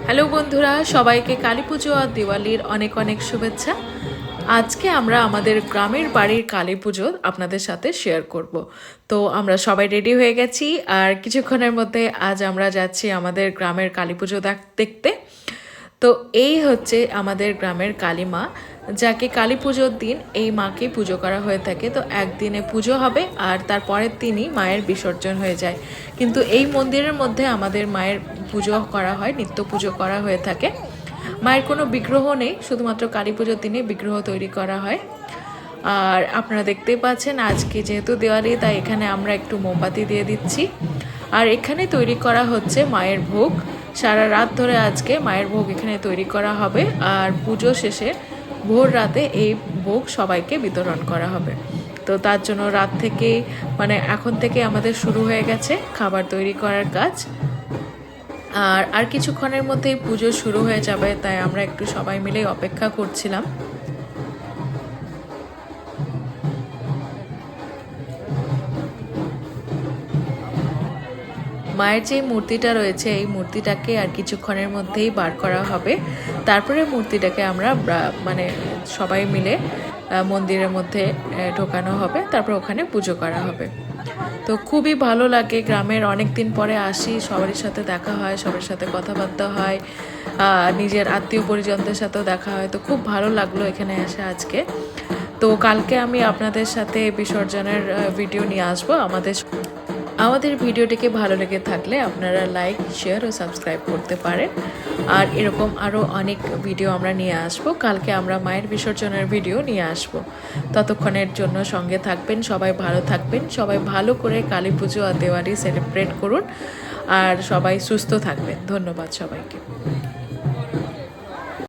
Hello বন্ধুরা, সবাইকে কালী পুজো আর দিওয়ালির অনেক অনেক শুভেচ্ছা। আজকে আমরা আমাদের গ্রামের বাড়ির কালী পুজো আপনাদের সাথে শেয়ার করব। তো আমরা সবাই রেডি হয়ে গেছি আর কিছুক্ষণের মধ্যে আজ আমরা যাচ্ছি আমাদের গ্রামের কালী পুজো দেখতে। তো এই হচ্ছে আমাদের গ্রামের কালী মা, যাকে কালী পুজোর দিন এই মাকে পুজো করা হয়ে থাকে। তো একদিনে পুজো হবে আর তারপরের দিনই মায়ের বিসর্জন হয়ে যায়। কিন্তু এই মন্দিরের মধ্যে আমাদের মায়ের পুজো করা হয়, নিত্য পুজো করা হয়ে থাকে। মায়ের কোনো বিগ্রহ নেই, শুধুমাত্র কালী পুজোর দিনে বিগ্রহ তৈরি করা হয়। আর আপনারা দেখতেই পাচ্ছেন আজকে যেহেতু দিওয়ালি, তাই এখানে আমরা একটু মোমবাতি দিয়ে দিচ্ছি। আর এখানে তৈরি করা হচ্ছে মায়ের ভোগ। সারা রাত ধরে আজকে মায়ের ভোগ এখানে তৈরি করা হবে আর পুজো শেষে ভোর রাতে এই ভোগ সবাইকে বিতরণ করা হবে। তো তার জন্য রাত থেকেই এখন থেকে আমাদের শুরু হয়ে গেছে খাবার তৈরি করার কাজ। আর কিছুক্ষণের মধ্যেই পুজো শুরু হয়ে যাবে, তাই আমরা একটু সবাই মিলেই অপেক্ষা করছিলাম। মায়ের যে মূর্তিটা রয়েছে এই মূর্তিটাকে আর কিছুক্ষণের মধ্যেই বার করা হবে। তারপরে মূর্তিটাকে আমরা সবাই মিলে মন্দিরের মধ্যে ঢোকানো হবে, তারপর ওখানে পুজো করা হবে। তো খুবই ভালো লাগে, গ্রামের অনেক দিন পরে আসি, সবার সাথে দেখা হয়, সবার সাথে কথাবার্তা হয়, নিজের আত্মীয় পরিজনদের সাথেও দেখা হয়। তো খুব ভালো লাগলো এখানে এসে আজকে। তো কালকে আমি আপনাদের সাথে বিসর্জনের ভিডিও নিয়ে আসবো। আমাদের ভিডিওটিকে ভালো লেগে থাকলে আপনারা লাইক, শেয়ার ও সাবস্ক্রাইব করতে পারেন। আর এরকম আরও অনেক ভিডিও আমরা নিয়ে আসবো। কালকে আমরা মায়ের বিসর্জনের ভিডিও নিয়ে আসবো। ততক্ষণের জন্য সঙ্গে থাকবেন, সবাই ভালো থাকবেন, সবাই ভালো করে কালী পুজো আর দিওয়ালি সেলিব্রেট করুন আর সবাই সুস্থ থাকবেন। ধন্যবাদ সবাইকে।